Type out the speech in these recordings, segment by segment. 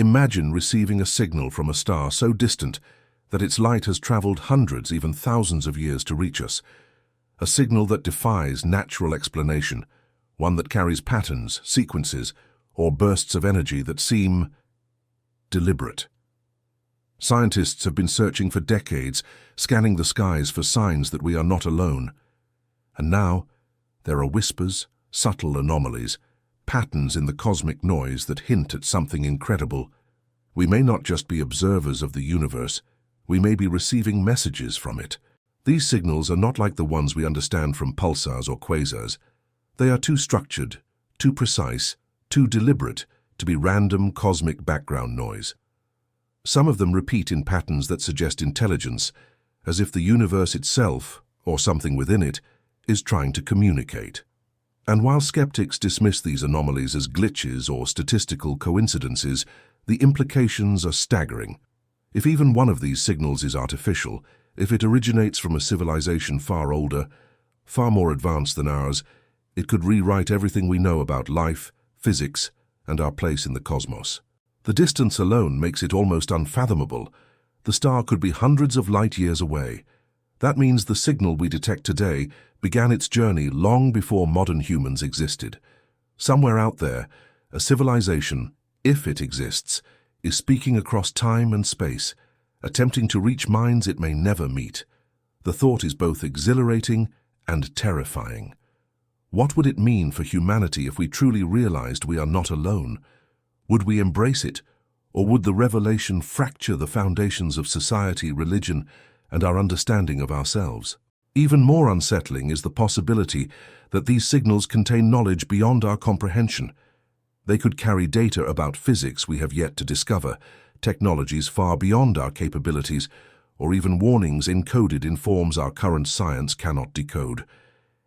Imagine receiving a signal from a star so distant that its light has traveled hundreds, even thousands of years to reach us. A signal that defies natural explanation, one that carries patterns, sequences, or bursts of energy that seem deliberate. Scientists have been searching for decades, scanning the skies for signs that we are not alone. And now, there are whispers, subtle anomalies, patterns in the cosmic noise that hint at something incredible. We may not just be observers of the universe, we may be receiving messages from it. These signals are not like the ones we understand from pulsars or quasars. They are too structured, too precise, too deliberate to be random cosmic background noise. Some of them repeat in patterns that suggest intelligence, as if the universe itself, or something within it, is trying to communicate. And while skeptics dismiss these anomalies as glitches or statistical coincidences, the implications are staggering. If even one of these signals is artificial, if it originates from a civilization far older, far more advanced than ours, it could rewrite everything we know about life, physics, and our place in the cosmos. The distance alone makes it almost unfathomable. The star could be hundreds of light years away. That means the signal we detect today began its journey long before modern humans existed. Somewhere out there, a civilization, if it exists, is speaking across time and space, attempting to reach minds it may never meet. The thought is both exhilarating and terrifying. What would it mean for humanity if we truly realized we are not alone? Would we embrace it, or would the revelation fracture the foundations of society, religion, and our understanding of ourselves? Even more unsettling is the possibility that these signals contain knowledge beyond our comprehension. They could carry data about physics we have yet to discover, technologies far beyond our capabilities, or even warnings encoded in forms our current science cannot decode.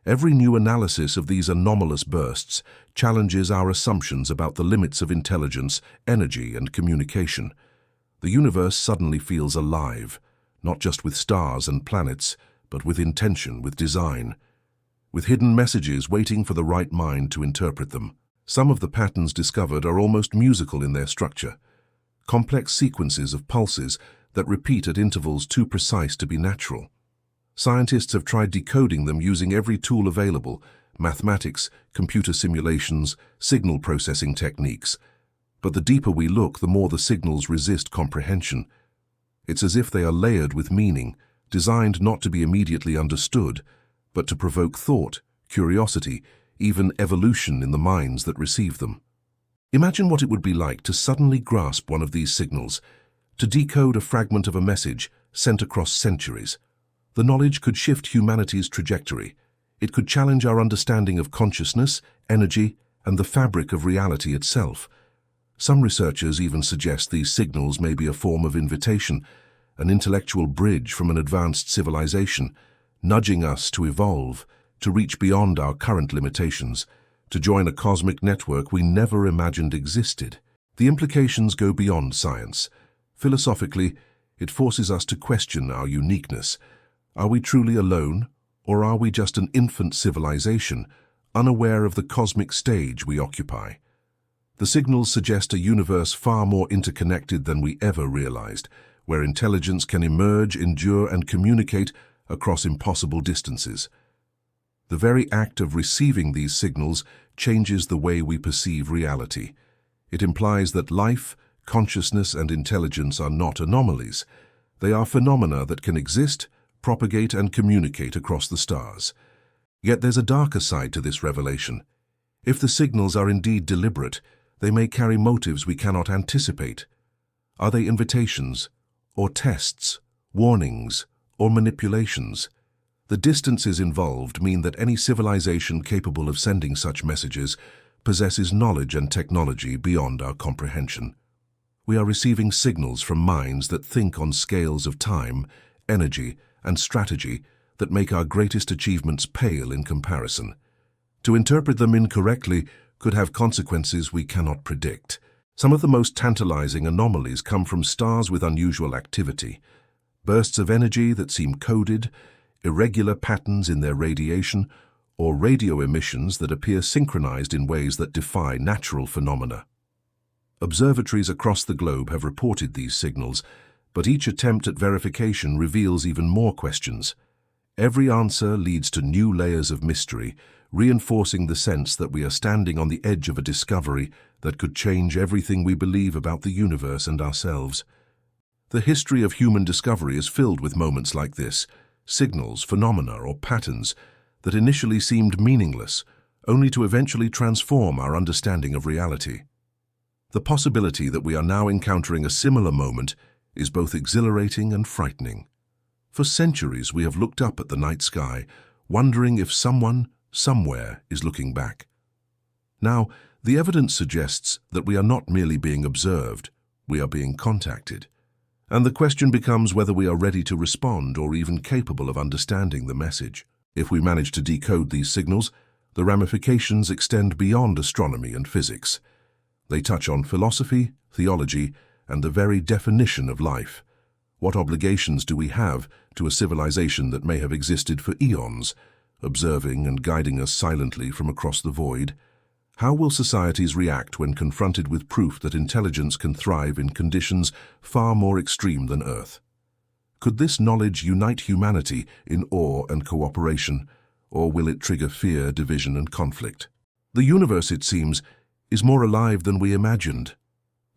Every new analysis of these anomalous bursts challenges our assumptions about the limits of intelligence, energy, and communication. The universe suddenly feels alive, not just with stars and planets, but with intention, with design, with hidden messages waiting for the right mind to interpret them. Some of the patterns discovered are almost musical in their structure, complex sequences of pulses that repeat at intervals too precise to be natural. Scientists have tried decoding them using every tool available: mathematics, computer simulations, signal processing techniques. But the deeper we look, the more the signals resist comprehension. It's as if they are layered with meaning, designed not to be immediately understood, but to provoke thought, curiosity, even evolution in the minds that receive them. Imagine what it would be like to suddenly grasp one of these signals, to decode a fragment of a message sent across centuries. The knowledge could shift humanity's trajectory. It could challenge our understanding of consciousness, energy, and the fabric of reality itself. Some researchers even suggest these signals may be a form of invitation, an intellectual bridge from an advanced civilization, nudging us to evolve, to reach beyond our current limitations, to join a cosmic network we never imagined existed. The implications go beyond science. Philosophically, it forces us to question our uniqueness. Are we truly alone, or are we just an infant civilization, unaware of the cosmic stage we occupy? The signals suggest a universe far more interconnected than we ever realized, where intelligence can emerge, endure, and communicate across impossible distances. The very act of receiving these signals changes the way we perceive reality. It implies that life, consciousness, and intelligence are not anomalies. They are phenomena that can exist, propagate, and communicate across the stars. Yet there's a darker side to this revelation. If the signals are indeed deliberate, they may carry motives we cannot anticipate. Are they invitations, or tests, warnings, or manipulations? The distances involved mean that any civilization capable of sending such messages possesses knowledge and technology beyond our comprehension. We are receiving signals from minds that think on scales of time, energy, and strategy that make our greatest achievements pale in comparison. To interpret them incorrectly could have consequences we cannot predict. Some of the most tantalizing anomalies come from stars with unusual activity, bursts of energy that seem coded, irregular patterns in their radiation, or radio emissions that appear synchronized in ways that defy natural phenomena. Observatories across the globe have reported these signals, but each attempt at verification reveals even more questions. Every answer leads to new layers of mystery, reinforcing the sense that we are standing on the edge of a discovery that could change everything we believe about the universe and ourselves. The history of human discovery is filled with moments like this, signals, phenomena, or patterns that initially seemed meaningless, only to eventually transform our understanding of reality. The possibility that we are now encountering a similar moment is both exhilarating and frightening. For centuries we have looked up at the night sky, wondering if someone, somewhere, is looking back. Now, the evidence suggests that we are not merely being observed, we are being contacted. And the question becomes whether we are ready to respond or even capable of understanding the message. If we manage to decode these signals, the ramifications extend beyond astronomy and physics. They touch on philosophy, theology, and the very definition of life. What obligations do we have to a civilization that may have existed for eons, observing and guiding us silently from across the void? How will societies react when confronted with proof that intelligence can thrive in conditions far more extreme than Earth? Could this knowledge unite humanity in awe and cooperation, or will it trigger fear, division, and conflict? The universe, it seems, is more alive than we imagined.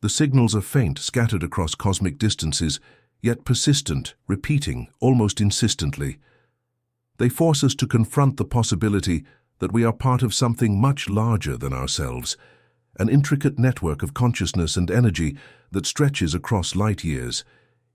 The signals are faint, scattered across cosmic distances, yet persistent, repeating, almost insistently. They force us to confront the possibility that we are part of something much larger than ourselves, an intricate network of consciousness and energy that stretches across light years.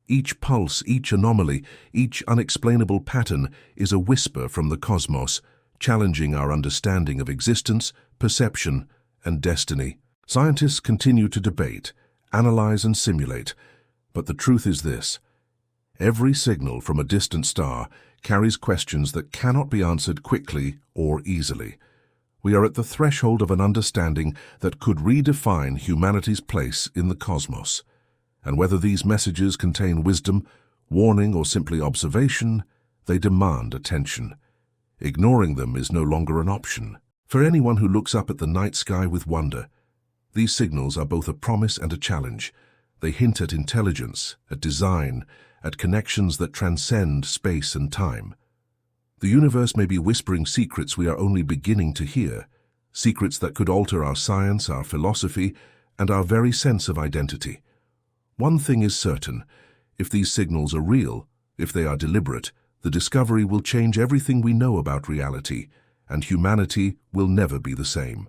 Each pulse, each anomaly, each unexplainable pattern is a whisper from the cosmos, challenging our understanding of existence, perception, and destiny. Scientists continue to debate, analyze, and simulate, but the truth is this: every signal from a distant star carries questions that cannot be answered quickly or easily. We are at the threshold of an understanding that could redefine humanity's place in the cosmos. And whether these messages contain wisdom, warning, or simply observation, they demand attention. Ignoring them is no longer an option. For anyone who looks up at the night sky with wonder, these signals are both a promise and a challenge. They hint at intelligence, at design, at connections that transcend space and time. The universe may be whispering secrets we are only beginning to hear, secrets that could alter our science, our philosophy, and our very sense of identity. One thing is certain: if these signals are real, if they are deliberate, the discovery will change everything we know about reality, and humanity will never be the same.